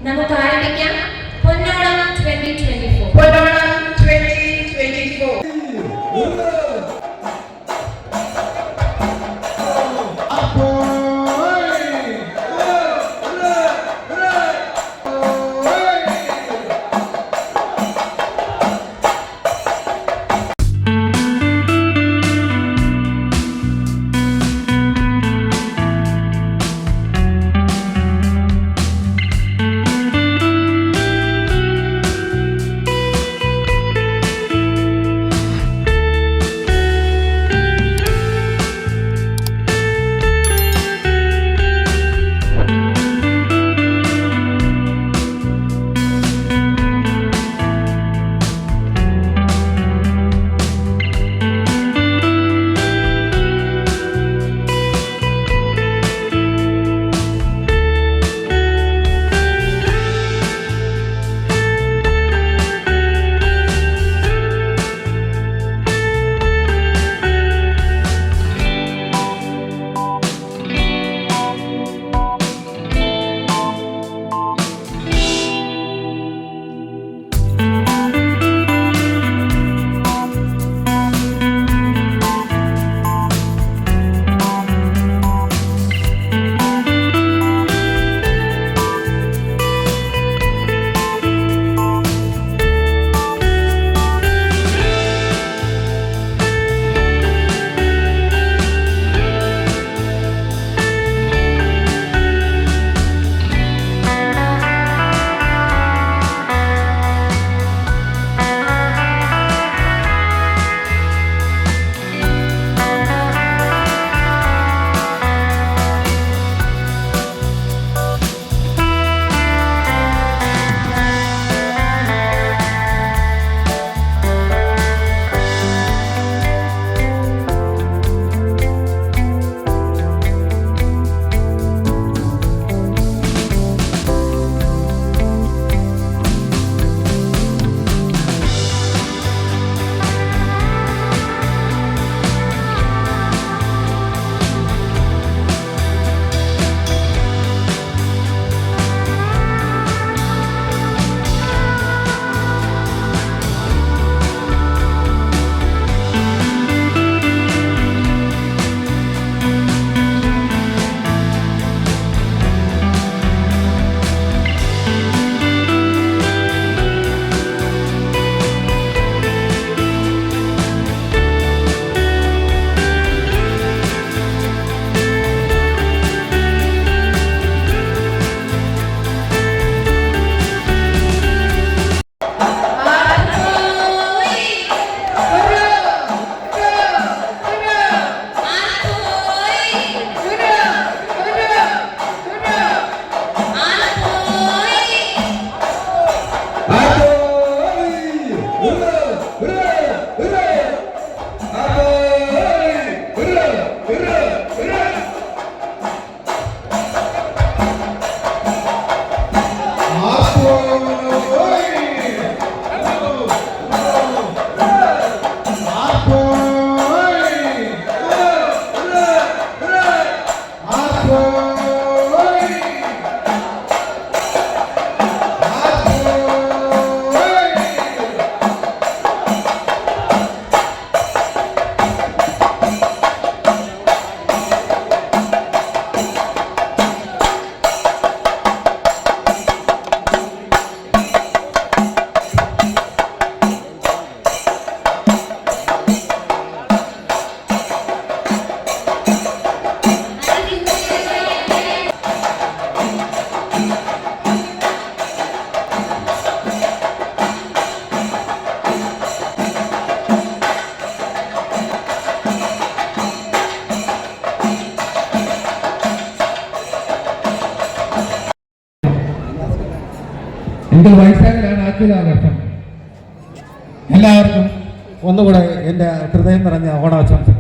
നമുക്ക് ആരംഭിക്കാം. പൊന്നോണം 2024. പൊന്നോണം 2024. ഇത് വൈശാഖിലാണ് ആദ്യതാഘോഷം. എല്ലാവർക്കും ഒന്നുകൂടെ എൻ്റെ ഹൃദയം നിറഞ്ഞ ഓണാശംസകൾ.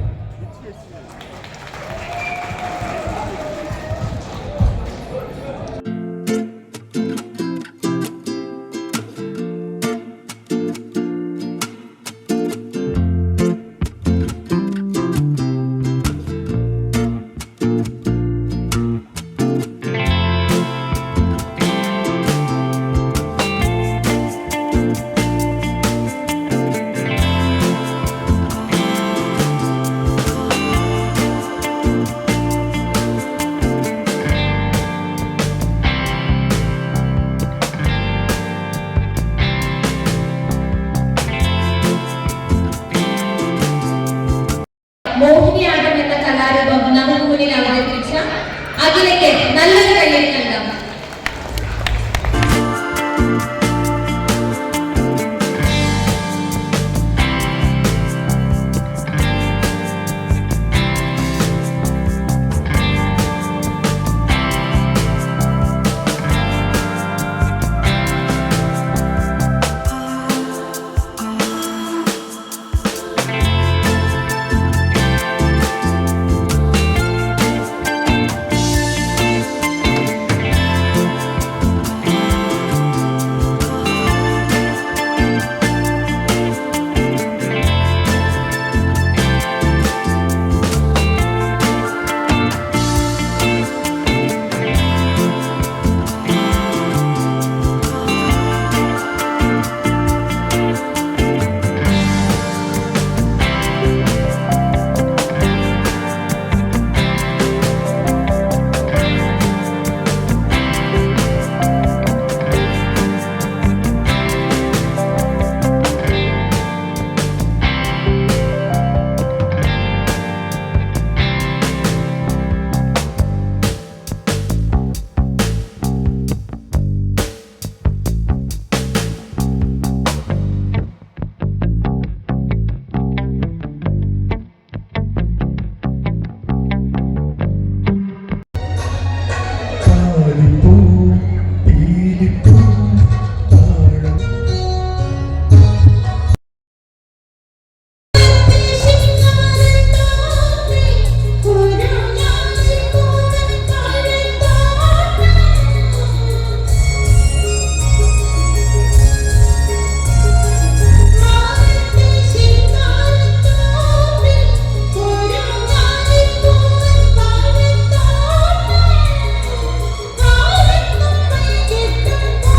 മിടുക്കും താളം Thank you.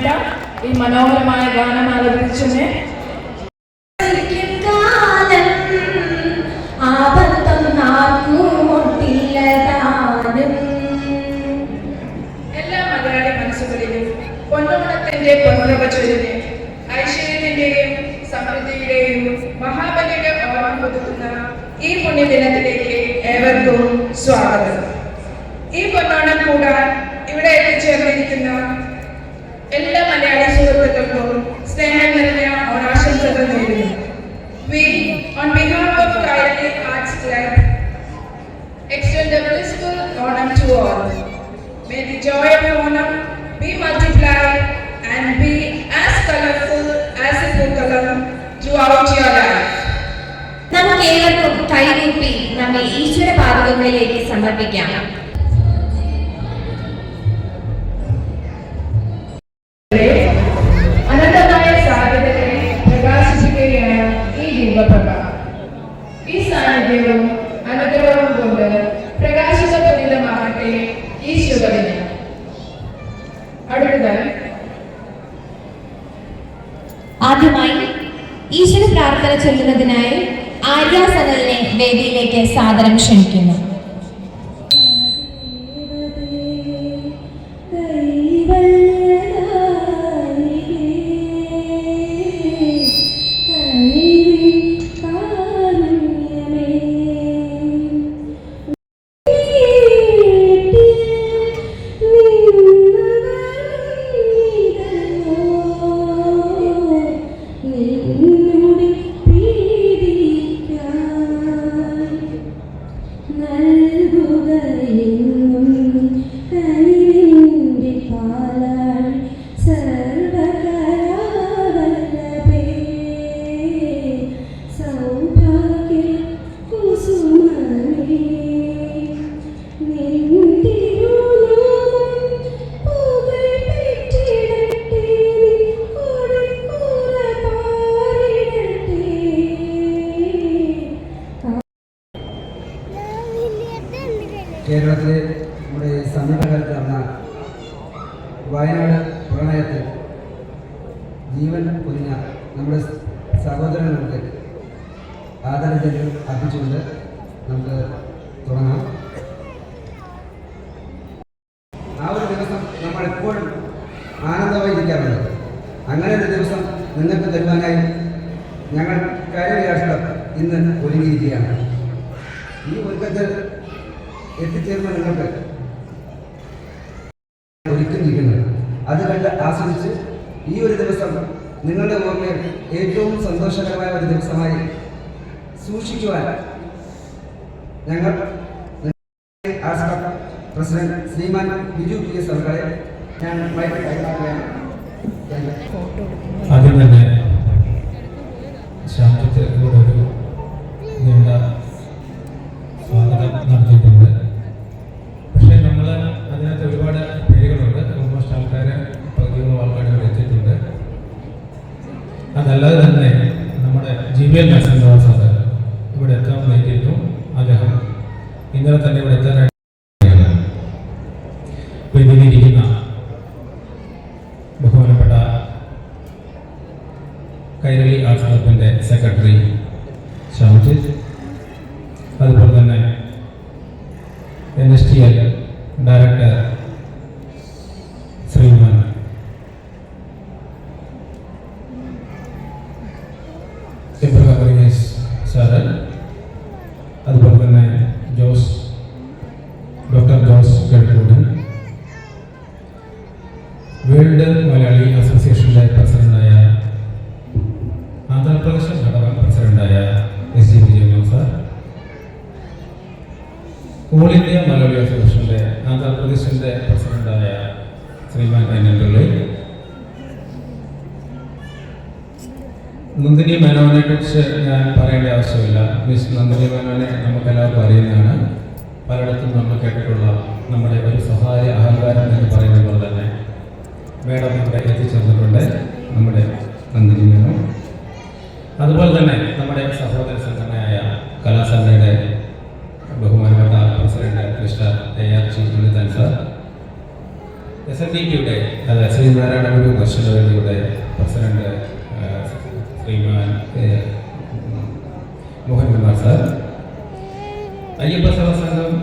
വേണ്ട ഈ മനോഹരമായ ഗാനം ആലപിച്ചതിനെ കാലം ആപത്തം നാക്കുമൊട്ടില്ലതാനും. എല്ലാ മലയാളി മനസ്സുകളിലും പൊന്നോണത്തിന്റെ പൊന്നവ ചൊല്ലിനെ ഐശ്വര്യത്തിന്റെയും സമൃദ്ധിയുടെയും മഹാബലിയുടെ ഓർമ്മ പുതുക്കുന്ന ഈ പുണ്യദിനത്തിലേക്ക് ഏവർക്കും സ്വാഗതം. ഈ പൊന്നോണം കൂടാൻ ഇവിടെ എത്തിച്ചേർന്നിരിക്കുന്ന എല്ലാ മലയാളി സുഹൃത്തുക്കൾക്കും സ്നേഹം നിറഞ്ഞ ഓണാശംസകൾ നേരുന്നു. We, on behalf of Kairali Arts Club, extend a blissful Onam to all. May the joy of Onam be multiplied and be as colorful as the Pookalam throughout your life. നമുക്ക് ഏവർക്കും കൈകൂപ്പി നമ്മെ ഈശ്വര പാദങ്ങളിലേക്ക് സമർപ്പിക്കാം. അനന്തമായ സാധ്യതകളെ പ്രകാശിപ്പിക്കുകയാണ് ഈ ദീപപ്രഭ. ഈ സാന്നിധ്യവും അനുഗ്രഹവും കൊണ്ട് പ്രകാശിതപൂരിതമാകട്ടെ ഈ ശുഭദിനം. അടുത്തതായി ആദ്യമായി ഈശ്വര പ്രാർത്ഥന ചൊല്ലുന്നതിനായി ആര്യ സനലിനെ വേദിയിലേക്ക് സാദരം ക്ഷണിക്കുന്നു. കേരളത്തിലെ നമ്മുടെ സമീപകാലത്ത് നടന്ന വയനാട് പ്രളയത്തിൽ ജീവൻ പൊലിഞ്ഞ നമ്മുടെ സഹോദരങ്ങൾക്ക് ആദരാഞ്ജലികൾ അർപ്പിച്ചുകൊണ്ട് നമുക്ക് തുടങ്ങാം. ആ ഒരു ദിവസം നമ്മളെപ്പോഴും ആനന്ദമായിരിക്കാറുണ്ട്. അങ്ങനെ ഒരു ദിവസം നിങ്ങൾക്ക് തരുവാനായി ഞങ്ങൾ കൈരളി ആർട്സ് ക്ലബ് ഇന്ന് ഒരുങ്ങിയിരിക്കുകയാണ്. ഈ ഒരുക്കത്തിൽ എത്തിച്ചേർന്ന നിങ്ങൾക്ക് ഒരുക്കിയിരിക്കുന്നത് അത് കണ്ട് ആസ്വദിച്ച് ഈ ഒരു ദിവസം നിങ്ങളുടെ ഓർമ്മയിൽ ഏറ്റവും സന്തോഷകരമായ ഒരു ദിവസമായി സൂക്ഷിക്കുവാൻ ഞങ്ങൾ ആർട്സ് ക്ലബ് പ്രസിഡന്റ് ശ്രീമാൻ ബിജു പി എസ് അവരെ ഞാൻ മൈക്ക് കൈമാറുകയാണ്. ആദ്യം തന്നെ ശാന്തത്തെ ഇവിടെ ഒരു നീണ്ട സ്വാഗതം നടത്തിയിട്ടുണ്ട്. പക്ഷേ നമ്മൾ അതിനകത്ത് ഒരുപാട് പേരുകളുണ്ട്. ഓൾമോസ്റ്റ് ആൾക്കാർ പകുതിയോളം ആൾക്കാർ ഇവിടെ എത്തിയിട്ടുണ്ട്. അതല്ലാതെ തന്നെ നമ്മുടെ GBL നരസിംഹ സാറ് ഇവിടെ എത്താൻ വേണ്ടിയിരുന്നു. അദ്ദേഹം ഇന്നലെ തന്നെ ഇവിടെ എത്താനായിട്ട് വേദിയിലിരിക്കുന്ന ബഹുമാനപ്പെട്ട കൈരളി ആർട്സ് ക്ലബിൻ്റെ സെക്രട്ടറി ഷാംജിത്ത്, അതുപോലെ തന്നെ NSTL ഡയറക്ടർ ശ്രീമാൻ ഇബ്രാഹിം സാറ്, അതുപോലെ തന്നെ ഡോക്ടർ ജോസ് ഗഡ്കൂടൻ, വേൾഡ് മലയാളി അസോസിയേഷൻ്റെ പ്രസിഡന്റായ ആന്ധ്രാപ്രദേശ് ഘടകം പ്രസിഡന്റായ SG Vijayan sir, all India Malayali അസോസിയേഷൻ്റെ ആന്ധ്രാപ്രദേശിൻ്റെ പ്രസിഡന്റായ ശ്രീമാൻ NN പിള്ളൈ, നന്ദിനി മേനോനെ കുറിച്ച് ഞാൻ പറയേണ്ട ആവശ്യമില്ല. മിസ് നന്ദിനി മേനോനെ നമുക്കെല്ലാവർക്കും അറിയുന്നതാണ്. പലയിടത്തും നമ്മൾ കേട്ടിട്ടുള്ള നമ്മുടെ ഒരു സ്വകാര്യ അഹങ്കാരം എന്ന് പറയുന്നത് പോലെ തന്നെ മേഡം ഇവിടെ എത്തിച്ചേർന്നിട്ടുണ്ട്. നമ്മുടെ നന്ദിനി മേനോൻ, അതുപോലെ തന്നെ നമ്മുടെ സഹോദര സംഘടനയായ കലാസഭയുടെ ബഹുമാനപ്പെട്ട president mister ARG Unnithan sir, SNDPയുടെ Sreenarayana ഗുരു ദർശനവേദിയുടെ പ്രസിഡന്റ് ശ്രീമാൻ മോഹൻകുമാർ സാർ, അയ്യപ്പ സംഘം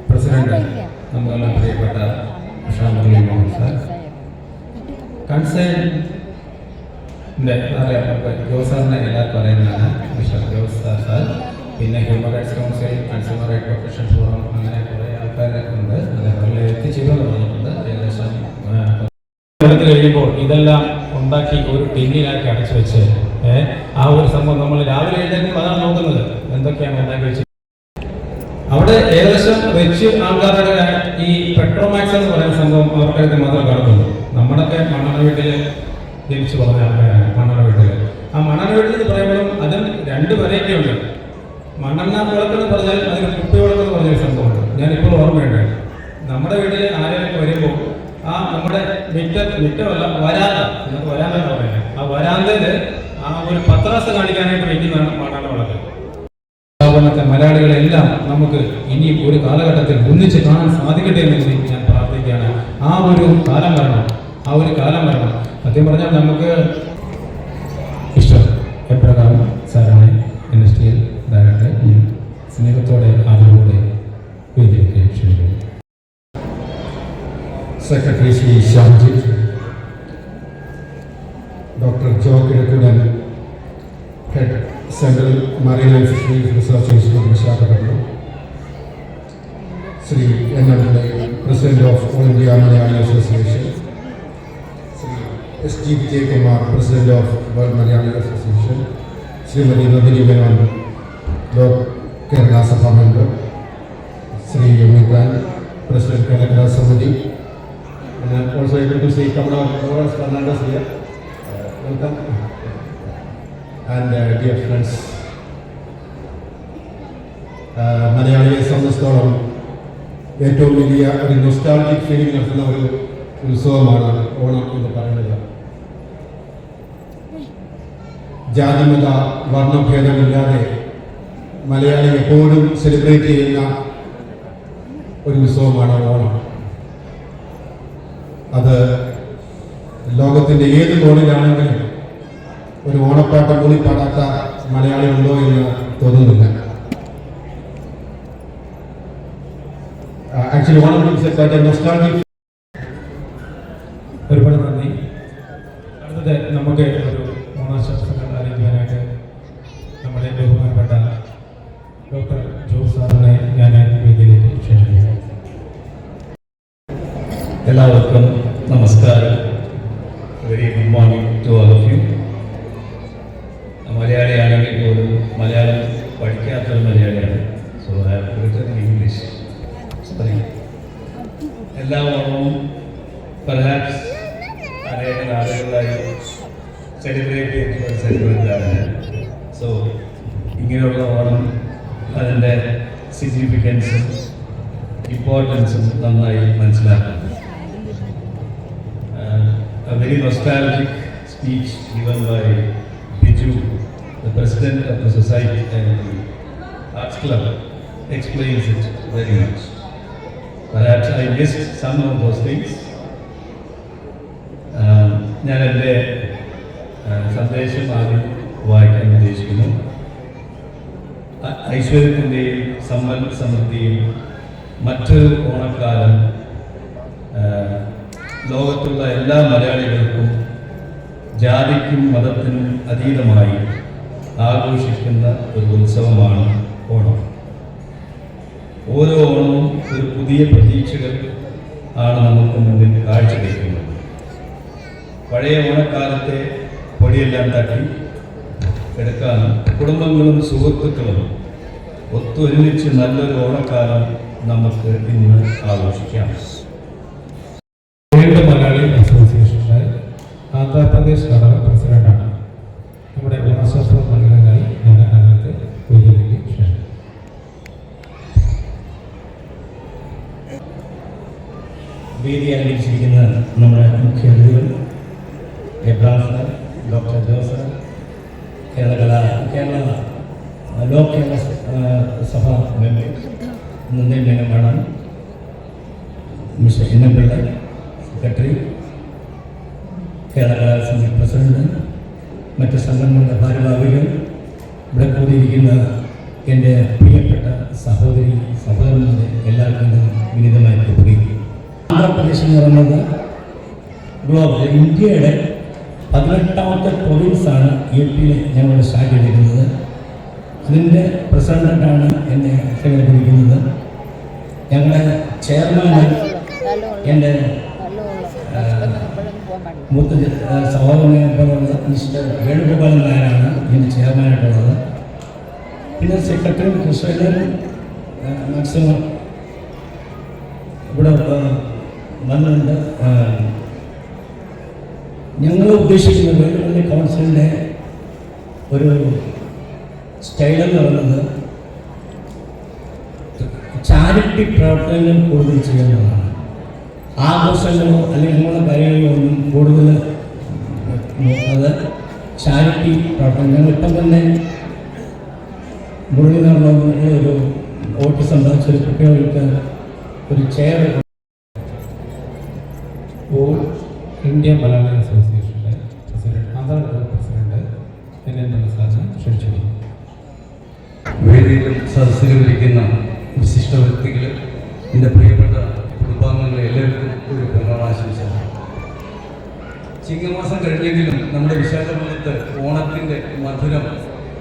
പ്രസിഡന്റ് നമ്മളെല്ലാം പ്രിയപ്പെട്ട മുരളി മോഹൻ സാർ, കൺസേൺ ജോസ് സാറിനെ എല്ലാവർക്കും അറിയുന്നതാണ് മിസ്റ്റർ ജോസ് സാർ. പിന്നെ human rights council, consumer right protection forum, അങ്ങനെ കുറേ ആൾക്കാരൊക്കെ ഉണ്ട്. അതേപോലെ എത്തിച്ചേരുമെന്ന് പറഞ്ഞിട്ടുണ്ട്. ഏകദേശം എടുത്തു കഴിയുമ്പോൾ ഇതെല്ലാം ഉണ്ടാക്കി ഒരു ടിന്നിലാക്കി അടച്ചു വെച്ച് ആ ഒരു സംഭവം നമ്മൾ രാവിലെ എഴുന്നേൽക്കുമ്പോൾ അതാണ് നോക്കുന്നത് എന്തൊക്കെയാണ് ഉണ്ടാക്കി വെച്ചത്. അവിടെ ഏകദേശം വെച്ച് ആൾക്കാരുടെ ഈ പെട്രോമാക്സ് എന്ന് പറയുന്ന സംഭവം അവർക്കടുത്ത് മാത്രം കാണുന്നുള്ളൂ. നമ്മുടെയൊക്കെ മണ്ണെണ്ണ വീട്ടിൽ ജനിച്ചു പറഞ്ഞ ആൾക്കാരാണ്. മണ്ണെണ്ണ വീട്ടിൽ ആ മണ്ണെണ്ണ വീട്ടിൽ എന്ന് പറയുമ്പോഴും അതും രണ്ട് വെറൈറ്റി ഉണ്ട്. മണ്ണെണ്ണ വിളക്കെന്ന് പറഞ്ഞാൽ അതിന് കുപ്പി വിളക്കെന്ന് പറഞ്ഞൊരു സംഭവമുണ്ട്. ഞാനിപ്പോൾ ഓർമ്മയുണ്ട്. നമ്മുടെ വീട്ടിൽ ആരെയൊക്കെ വരുമ്പോൾ ആ നമ്മുടെ മിറ്റമല്ല വരാന്ത, നമുക്ക് വരാന്ത എന്ന് പറയുന്നത്, ആ വരാന്തയിൽ ആ ഒരു പത്രാസ് കാണിക്കാനായിട്ട് വയ്ക്കുന്നതാണ് മണ്ണെണ്ണ വിളക്ക്. സ്ഥാപനത്തെ മലയാളികളെല്ലാം നമുക്ക് ഇനി ഒരു കാലഘട്ടത്തിൽ ഒന്നിച്ച് കാണാൻ സാധിക്കട്ടെ എന്ന് ഞാൻ പ്രാർത്ഥിക്കുകയാണ്. ആ ഒരു കാലം വരണം, ആ ഒരു കാലം വരണം. സത്യം പറഞ്ഞാൽ നമുക്ക് ഇഷ്ടം എപ്രകാരം സാറാണ് NSTL ഡയറക്ടറെ സ്നേഹത്തോടെ ആദരവോടെ വേദിയിലേക്ക് ക്ഷണിക്കുന്നു. Secretary Sri Shyamjith, doctor Jo Kizhakkudan, head central marine and fisheries research institute Visakhapatnam, Sri NM president of all India Malayali association, Sri SG Vijayakumar, president of world Malayali association, Shrimati Nandini Menon, Lok Kerala Sabha member, Sri Umithan, president Kerala Samiti. And I'm also able to see Kamal Fernandez here. Welcome. And dear friends, മലയാളിയെ സംബന്ധിച്ചിടത്തോളം ഏറ്റവും വലിയ ഒരു nostalgic feeling നടത്തുന്ന ഒരു ഉത്സവമാണ് ഓണം എന്ന് പറയുന്നത്. ജാതിമത വർണ്ണഭേദമില്ലാതെ മലയാളി എപ്പോഴും സെലിബ്രേറ്റ് ചെയ്യുന്ന ഒരു ഉത്സവമാണ് ഓണം. അത് ലോകത്തിൻ്റെ ഏത് കോണിലാണെങ്കിലും ഒരു ഓണപ്പാട്ട് മൂളിപ്പാടാത്ത മലയാളി ഉണ്ടോ എന്ന് തോന്നുന്നില്ല. Actually Onam nostalgic. ഒരുപാട് നന്ദി. അടുത്തത് നമുക്ക് ഒരു ഓണാശംസകൾ അറിയിക്കാനായിട്ട് നമ്മുടെ ബഹുമാനപ്പെട്ട ഡോക്ടർ ജോസ് സാറിനെ ഞാൻ വേദിയിലേക്ക് ക്ഷണിക്കുന്നു. എല്ലാവർക്കും നമസ്കാരം. Very good morning to all of you. മലയാളിയാണെങ്കിൽ പോലും മലയാളം പഠിക്കാത്തൊരു മലയാളിയാണ്. So I have written in English. എല്ലാ ഓണവും പെർഹാപ്സ് അനേക നാടുകളിലായി സെലിബ്രേറ്റ് ചെയ്യുന്ന ഒരു സെലിബ്രേറ്റാണ്. സോ ഇങ്ങനെയുള്ള ഓണം അതിൻ്റെ സിഗ്നിഫിക്കൻസും ഇമ്പോർട്ടൻസും നന്നായി മനസ്സിലാക്കുന്നു. A very nostalgic speech given by Biju, the president of the society and the Arts Club, explains it very much. Perhaps I missed some of those things. ഞാൻ എൻ്റെ സന്ദേശം ആദ്യം വായിക്കാൻ ഉദ്ദേശിക്കുന്നു. ഐശ്വര്യത്തിൻ്റെയും സമ്പൽ സമൃദ്ധിയും മറ്റൊരു ഓണക്കാലം ലോകത്തുള്ള എല്ലാ മലയാളികൾക്കും ജാതിക്കും മതത്തിനും അതീതമായി ആഘോഷിക്കുന്ന ഒരു ഉത്സവമാണ് ഓണം. ഓരോ ഓണവും ഒരു പുതിയ പ്രതീക്ഷകൾ ആണ് നമുക്ക് മുന്നിൽ കാഴ്ചവെക്കുന്നത്. പഴയ ഓണക്കാലത്തെ പൊടിയെല്ലാം തട്ടി എടുക്കാനും കുടുംബങ്ങളും സുഹൃത്തുക്കളും ഒത്തൊരുമിച്ച് നല്ലൊരു ഓണക്കാലം നമുക്ക് ഇന്ന് ആഘോഷിക്കാം. വേൾഡ് മലയാളി അസോസിയേഷൻ്റെ ആന്ധ്രാപ്രദേശ് ഘടക പ്രസിഡന്റാണ്. നമ്മുടെ ഓണാശംസകൾ നൽകാനായി ഞാൻ അതിനകത്ത് വേദിയിലേക്ക് ക്ഷണിക്കുന്നു. വേദി അലങ്കരിച്ചിരിക്കുന്ന നമ്മുടെ മുഖ്യ അതിഥികൾ എബ്രാം സാർ, ഡോക്ടർ ജോസ്, കേരള ലോക് കേരള സഭ മെമ്പർ നന്ദി Menon, mister NM Pillai, president, മറ്റ് സംഘടനകളുടെ ഭാരവാഹികൾ, ഇവിടെ കൂടിയിരിക്കുന്ന എൻ്റെ പ്രിയപ്പെട്ട സഹോദരി സഹോദരന്മാരെ എല്ലാവർക്കും വിനീതമായി ഉപയോഗിക്കും. ആന്ധ്രാപ്രദേശ് എന്ന് പറയുന്നത് ഇന്ത്യയുടെ 18ാമത്തെ പ്രൊവിൻസാണ് UP ഞങ്ങളുടെ സ്റ്റാർട്ട് ചെയ്തിരിക്കുന്നത്. അതിൻ്റെ പ്രസിഡന്റായിട്ടാണ് എന്നെ തിരഞ്ഞെടുത്തിരിക്കുന്നത്. ഞങ്ങളുടെ ചെയർമാൻ എൻ്റെ മൂത്ത സഹോദരനെ മിസ്റ്റർ വേണുഗോപാലൻ നായരാണ് എൻ്റെ ചെയർമാനായിട്ടുള്ളത്. പിന്നെ സെക്രട്ടറി കൃഷ്ണനും മാക്സിമം ഇവിടെ വന്നിട്ടുണ്ട്. ഞങ്ങൾ ഉദ്ദേശിക്കുന്ന വേണുഗോപാലൻ കൗൺസിലിൻ്റെ ഒരു സ്റ്റൈലെന്ന് പറയുന്നത് ചാരിറ്റി പ്രവർത്തനങ്ങൾ കൂടുതൽ ചെയ്യുന്നതാണ്. ആഘോഷങ്ങളോ അല്ലെങ്കിൽ അങ്ങനെയുള്ള കാര്യങ്ങളോ ഒന്നും കൂടുതൽ നോക്കാതെ ചാരിറ്റി പ്രവർത്തനം. ഞങ്ങളിപ്പം തന്നെ മുഴുവനുള്ള ഒരു ഓട്ടിസം ബാധിച്ചൊരു കുട്ടികൾക്ക് ഒരു ചെയർ ഇന്ത്യ മലയാളി അസോസിയേഷൻ്റെ പ്രസിഡന്റ്, ആന്ധ്രാപ്രദേശ് പ്രസിഡന്റ് എന്നെ മനസ്സിലാക്കാൻ ക്ഷണിച്ചു. വേദിയിലും സദസ്സിലും ഇരിക്കുന്ന വിശിഷ്ട വ്യക്തികൾ, എൻ്റെ പ്രിയപ്പെട്ട കുടുംബാംഗങ്ങളെ എല്ലാവർക്കും ഒരു പിറന്നാളാശംസ. ചിങ്ങമാസം കഴിഞ്ഞെങ്കിലും നമ്മുടെ വിശാഖപട്ടണത്ത് ഓണത്തിൻ്റെ മധുരം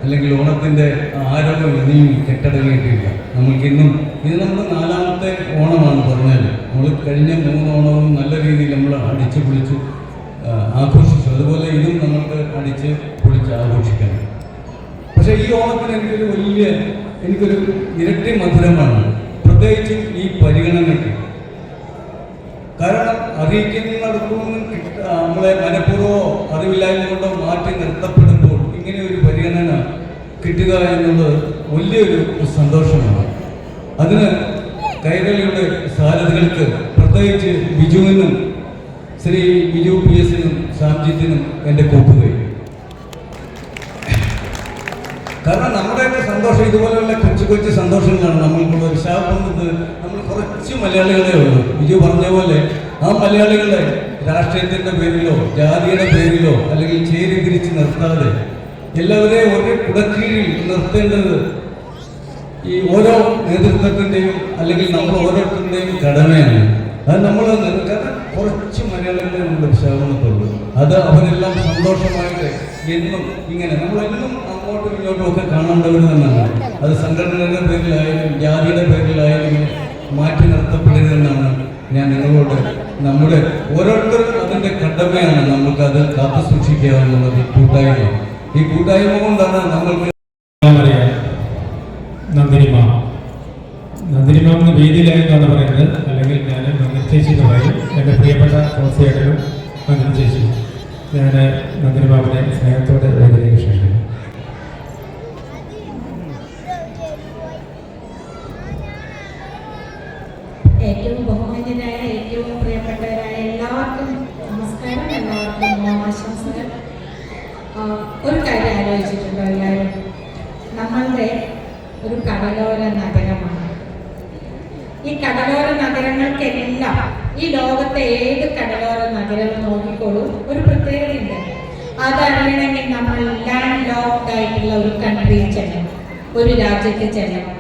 അല്ലെങ്കിൽ ഓണത്തിൻ്റെ ആരവം ഇനിയും കെട്ടടങ്ങിയിട്ടില്ല. നമ്മൾക്കിന്നും ഇത് നമ്മുടെ 4ാമത്തെ ഓണമാണ് പറഞ്ഞാൽ. നമ്മൾ കഴിഞ്ഞ 3 ഓണവും നല്ല രീതിയിൽ നമ്മൾ അടിച്ച് പൊളിച്ച് ആഘോഷിച്ചു. അതുപോലെ ഇതും നമുക്ക് അടിച്ച് പൊളിച്ച് ആഘോഷിക്കണം. പക്ഷേ ഈ ഓണത്തിന് എനിക്കൊരു ഇരട്ടി മധുരമാണ്, പ്രത്യേകിച്ചും ഈ പരിഗണനയ്ക്ക്. കാരണം അറിയിക്കുന്നിടത്തൊന്നും നമ്മളെ മനഃപൂർവ്വമോ അറിവില്ലായ്മ കൊണ്ടോ മാറ്റി നിർത്തപ്പെടുമ്പോൾ ഇങ്ങനെ ഒരു പരിഗണന കിട്ടുക എന്നുള്ളത് വലിയൊരു സന്തോഷമാണ്. അതിന് കൈരളിയുടെ സാരഥികൾക്ക്, പ്രത്യേകിച്ച് ബിജുവിനും ശ്രീ ബിജു PS-നും സാംജിത്തിനും എൻ്റെ കൂട്ടുകയും. കാരണം നമ്മുടെയൊക്കെ സന്തോഷം ഇതുപോലെയുള്ള കൊച്ചു കൊച്ചു സന്തോഷങ്ങളാണ് നമ്മൾക്കുള്ള. വിശാഖപട്ടണത്ത് നമ്മൾ കുറച്ച് മലയാളികളെ ഉള്ളൂ. ബിജു പറഞ്ഞ പോലെ ആ മലയാളികളെ രാഷ്ട്രീയത്തിൻ്റെ പേരിലോ ജാതിയുടെ പേരിലോ അല്ലെങ്കിൽ ചേരി തിരിച്ച് നിർത്താതെ എല്ലാവരെയും ഒരേ കുടക്കീഴിൽ നിർത്തേണ്ടത് ഈ ഓരോ നേതൃത്വത്തിൻ്റെയും അല്ലെങ്കിൽ നമ്മൾ ഓരോരുത്തരുടെയും കടമയാണ്. അത് നമ്മൾ കാരണം കുറച്ച് മലയാളികളെ നമ്മുടെ വിശാഖപട്ടണത്തുള്ളൂ. അത് അവരെല്ലാം സന്തോഷമായിട്ട് എന്നും ഇങ്ങനെ നമ്മളെന്നും അങ്ങോട്ടും ഇങ്ങോട്ടും ഒക്കെ കാണേണ്ടവർ തന്നെയാണ്. അത് സംഘടനയുടെ പേരിലായാലും ജാതിയുടെ പേരിലായാലും മാറ്റി നിർത്തപ്പെടരുതെന്നാണ് ഞാൻ നിങ്ങളോട്. നമ്മുടെ ഓരോരുത്തരും അതിൻ്റെ കടമയാണ് നമുക്കത് കാത്തു സൂക്ഷിക്കുക എന്നുള്ളത്. ഈ കൂട്ടായ്മ കൊണ്ടാണ് നമ്മൾക്ക് നന്ദിനിമ എന്ന് വേദിയിലായെന്നാണ് പറയുന്നത്. അല്ലെങ്കിൽ ഞാൻ നന്ദി ചേച്ചി എന്ന് പറയും. എൻ്റെ പ്രിയപ്പെട്ട കോൺസിയേറ്ററും നന്ദി ചേച്ചി. ഞാൻ നന്ദിനിമാവിനെ സ്നേഹത്തോടെ വേദിയിലേക്ക് ക്ഷണിക്കുന്നു. ഏറ്റവും ബഹുമാന്യരായ, ഏറ്റവും പ്രിയപ്പെട്ടവരായ എല്ലാവർക്കും നമസ്കാരം, എല്ലാവർക്കും ഓണാശംസകൾ. ഒരു കാര്യം ആലോചിച്ചിട്ടുണ്ടോ എല്ലാവരും? നമ്മളുടെ ഒരു കടലോര നഗരമാണ്. ഈ കടലോര നഗരങ്ങൾക്കെല്ലാം, ഈ ലോകത്തെ ഏത് കടലോര നഗരവും നോക്കിക്കോളൂ, ഒരു പ്രത്യേകതയുണ്ട്. അതറിയണമെങ്കിൽ നമ്മൾ ലാൻഡ് ലോക്ക്ഡ് ആയിട്ടുള്ള ഒരു കൺട്രിയിൽ ചെല്ലണം, ഒരു രാജ്യത്ത് ചെല്ലണം.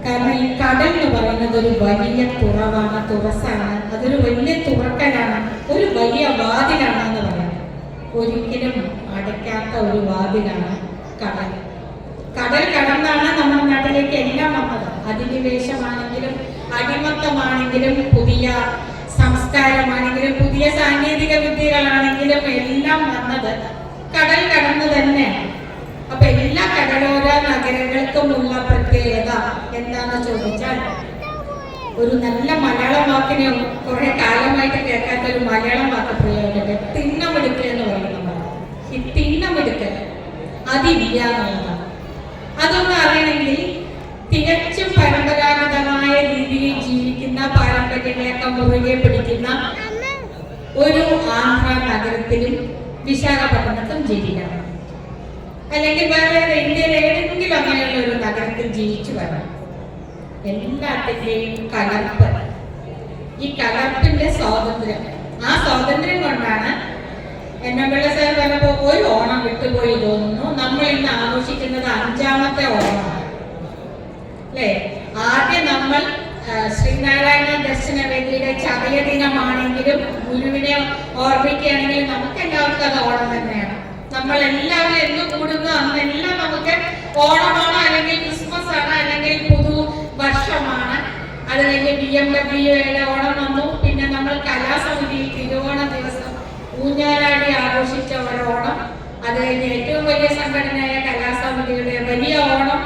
കാരണം ഈ കടൽ എന്ന് പറയുന്നത് ഒരു വലിയ തുറവാണ്, തുറസാണ്. അതൊരു വലിയ തുറക്കലാണ്, ഒരു വലിയ വാതിലാണെന്ന് പറയാം. ഒരിക്കലും അടയ്ക്കാത്ത ഒരു വാതിലാണ് കടൽ. കടൽ കടന്നാണ് നമ്മുടെ നാട്ടിലേക്ക് എല്ലാം വന്നത്. അധിനിവേശമാണെങ്കിലും അടിമത്തമാണെങ്കിലും പുതിയ സംസ്കാരമാണെങ്കിലും പുതിയ സാങ്കേതിക വിദ്യകളാണെങ്കിലും എല്ലാം വന്നത് കടൽ കടന്ന് തന്നെയാണ്. അപ്പൊ എല്ലാ കടലോര നഗരങ്ങൾക്കുമുള്ള പ്രത്യേകത എന്താന്ന് ചോദിച്ചാൽ, ഒരു നല്ല മലയാളം വാക്കിനെ കുറെ കാലമായിട്ട് കേൾക്കാത്ത ഒരു മലയാളം വാക്ക് പ്രയോഗിക്കട്ടെ, തിന്നമെടുക്കൽ എന്ന് പറയുന്നത്. ഈ തിന്നമെടുക്കൽ അതില്ല എന്നുള്ളതാണ്. അതൊന്നും അറിയണമെങ്കിൽ തികച്ചും പരമ്പരാഗതമായ രീതിയിൽ ജീവിക്കുന്ന, പാരമ്പര്യങ്ങളൊക്കെ മുറുകെ പിടിക്കുന്ന ഒരു ആന്ധ്ര നഗരത്തിലും വിശാഖപട്ടണത്തും ജീവിക്കണം. അല്ലെങ്കിൽ വേറെ ഇന്ത്യയിൽ ഏതെങ്കിലും അങ്ങനെയുള്ള ഒരു നഗരത്തിൽ ജീവിച്ചു വരണം. എല്ലാത്തിൻ്റെയും കലർപ്പ്, ഈ കലർപ്പിന്റെ സ്വാതന്ത്ര്യം, ആ സ്വാതന്ത്ര്യം കൊണ്ടാണ് എന്നപിള്ള സാർ പറഞ്ഞപ്പോൾ ഒരു ഓണം വിട്ടുപോയി തോന്നുന്നു. നമ്മൾ ഇന്ന് ആഘോഷിക്കുന്നത് 5ാമത്തെ ഓണമാണ് അല്ലേ? ആദ്യം നമ്മൾ ശ്രീനാരായണ ദർശന വേദിയുടെ ചതയ ദിനമാണെങ്കിലും ഗുരുവിനെ ഓർമ്മിക്കുകയാണെങ്കിലും നമുക്ക് എല്ലാവർക്കും അത് ഓണം തന്നെയാണ്. നമ്മൾ എല്ലാവരും എന്ന് കൂടുന്നു അന്നെല്ലാം നമുക്ക് ഓണമാണ്, അല്ലെങ്കിൽ ക്രിസ്മസ് ആണ്, അല്ലെങ്കിൽ പുതുവർഷമാണ്. അത് കഴിഞ്ഞ് BMW ഓണം വന്നു. പിന്നെ നമ്മൾ കലാസമിതിയിൽ തിരുവോണ ദിവസം ഊഞ്ഞാലാടി ആഘോഷിച്ച ഒരോണം. അത് കഴിഞ്ഞ് ഏറ്റവും വലിയ സംഘടനയായ കലാസമിതിയുടെ വലിയ ഓണം.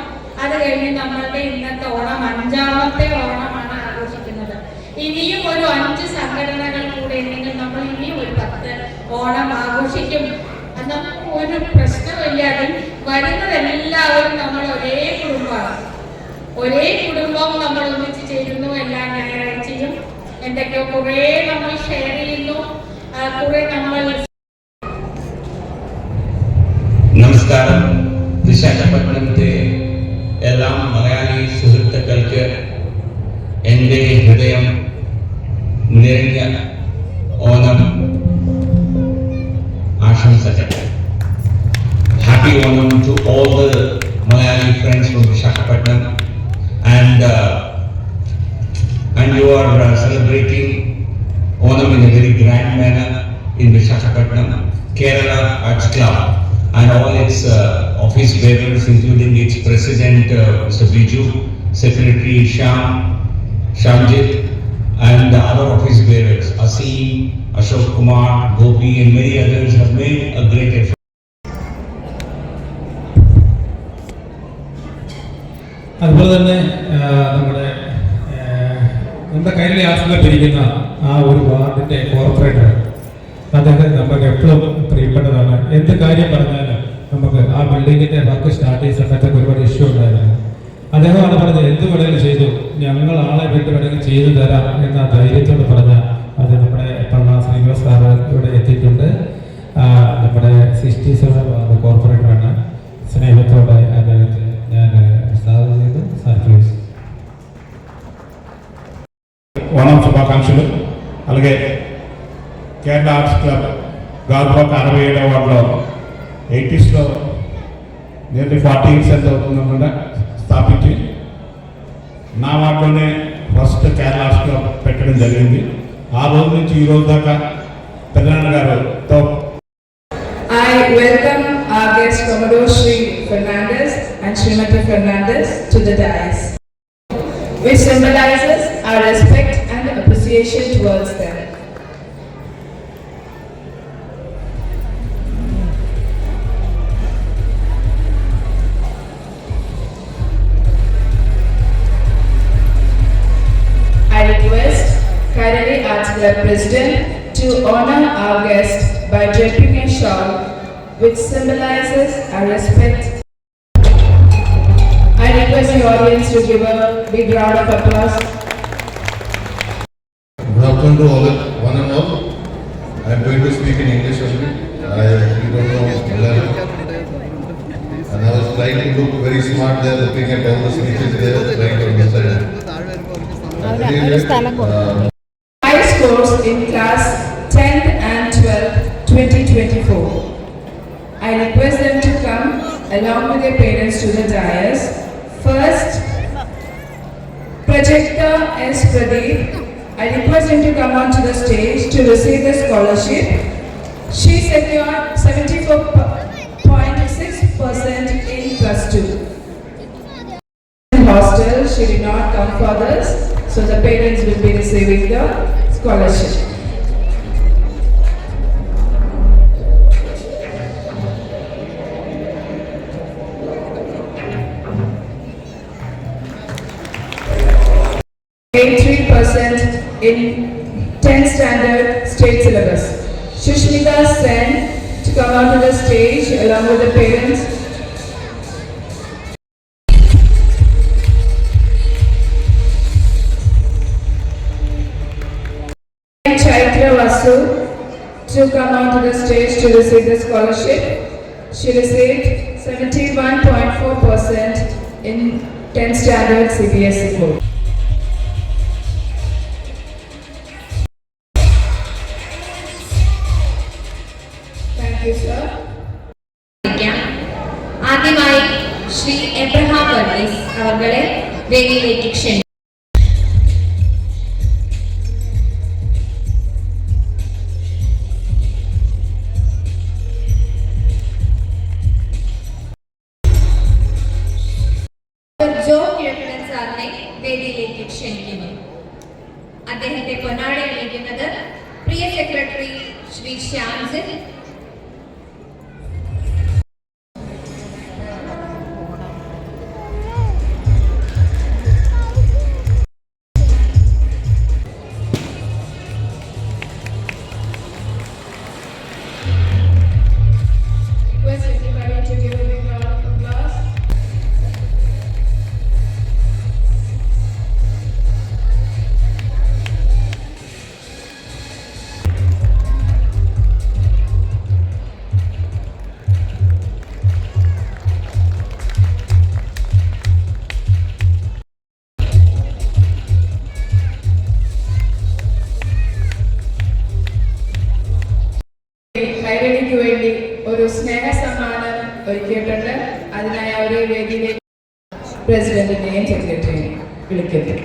അത് കഴിഞ്ഞ് നമ്മളുടെ ഇന്നത്തെ ഓണം 5ാമത്തെ ഓണമാണ് ആഘോഷിക്കുന്നത്. ഇനിയും ഒരു 5 സംഘടനകൾ കൂടെ ഉണ്ടെങ്കിൽ നമ്മൾ ഇനിയും ഒരു 10 ഓണം ആഘോഷിക്കും. നമുക്ക് ഒരു പ്രശ്നമില്ല. അതിൽ വരുന്നതെല്ലാവരും നമ്മൾ ഒരേ കുടുംബമാണ്. ഒരേ കുടുംബം നമ്മൾ ഒന്നിച്ച് ചേരുന്നു. എല്ലാ ഞായറാഴ്ചയും എന്തൊക്കെയോ കുറെ നമ്മൾ ഷെയർ ചെയ്യുന്നു. കുറെ നമ്മൾ നമസ്കാരം. വിശാഖപട്ടണത്തെ എല്ലാ മലയാളി സുഹൃത്തുക്കൾക്ക് എൻ്റെ ഹൃദയം നിറഞ്ഞ ഓണം ആശംസകൾ. Happy Onam to all the Malayali friends from Visakhapatnam, and you are celebrating Onam in a very grand manner in Visakhapatnam. Kerala Arts Club and all its office bearers, including its president Mr. Biju, secretary Shamjit, and the other office bearers Asim, Ashok Kumar, Gopi, and many others have made a great effort. അതുപോലെ തന്നെ നമ്മുടെ കയ്യിലെ ആശ്രയിച്ചിരിക്കുന്ന ആ ഒരു വാർഡിന്റെ corporator, അദ്ദേഹം നമുക്ക് എപ്പോഴും പ്രിയപ്പെട്ടതാണ്. എന്ത് കാര്യം പറഞ്ഞാലും നമുക്ക് ആ ബിൽഡിങ്ങിന്റെ വർക്ക് സ്റ്റാർട്ട് ചെയ്ത സമയത്തൊക്കെ ഒരുപാട് ഇഷ്യൂ ഉണ്ടായിരുന്നു. അദ്ദേഹമാണ് പറഞ്ഞത് എന്ത് വേണമെങ്കിലും ചെയ്തു, ഞങ്ങൾ ആളെ വിട്ട് വേണമെങ്കിൽ ചെയ്തു തരാം എന്ന ധൈര്യത്തോട് പറഞ്ഞ അത് നമ്മുടെ പള്ള ശ്രീനിവാസ് സാറ് ഇവിടെ എത്തിയിട്ടുണ്ട്. നമ്മുടെ 67 വാർഡ് കോർപ്പറേറ്ററാണ്. സ്നേഹത്തോടെ അദ്ദേഹത്തെ ഞാൻ സ്വാഗതം ചെയ്തു. Sir please. ఓణం శుభాకాంక్షలు. అలాగే కేరళ ఆర్ట్స్ క్లబ్ గాల్బ్రాక్ 67వ వార్డులో 80sలో నియర్లీ 40 years ఎంత అవుతుందన్నమాట స్థాపించి నా వార్డులోనే ఫస్ట్ కేరళ ఆర్ట్స్ క్లబ్ పెట్టడం జరిగింది. ఆ రోజు నుంచి ఈ రోజు దాకా పెద్దనాన్న గారితో I welcome our guest Commodore Sri Fernandez and Srimati Fernandez to the dais, which symbolizes our respect and appreciation towards them. I request Kairali Arts Club President to honor our guest by draping a shawl which symbolizes our respect. I request the audience to give a big round of applause. Good afternoon to all, one and all. I am going to speak in English only. I don't know Malayalam. And I was trying to look very smart there, looking at all the speeches there, trying to understand. High scores in class 10th and 12th 2024. I request them to come along with their parents to the dais. First, Prajakta S. Pradeep. I request him to come onto the stage to receive the scholarship. She secured 74.6% in +2. In hostel, she did not come for this, so the parents will be receiving the scholarship. Gained 3% in 10th standard state syllabus. Shushmita Sen to come out to the stage along with the parents. Chaitra Vasu to come out to the stage to receive the scholarship. She received 71.4% in 10th standard CBSE board. Thank you sir. ആദ്യമായി Shri Abraham Varghese അവരുടെ വേദിയിലേക്ക് ക്ഷണിക്കുന്നു. ജോ കിഴക്കൻ സാറിനെ വേദിയിലേക്ക് ക്ഷണിക്കുന്നു. അദ്ദേഹത്തെ പൊന്നാടി അണിയിക്കുന്നത് പ്രിയ secretary Sri Shyamjan. Request everybody to give a big round of applause. കൈരളിക്ക് വേണ്ടി ഒരു സ്നേഹ സമ്മാനം ഒരുക്കിയിട്ടുണ്ട്. അതിനായി അവരെ വേദിയിലേക്ക് പ്രസിഡന്റിനെയും സെക്രട്ടറിയെയും വിളിക്കുന്നു.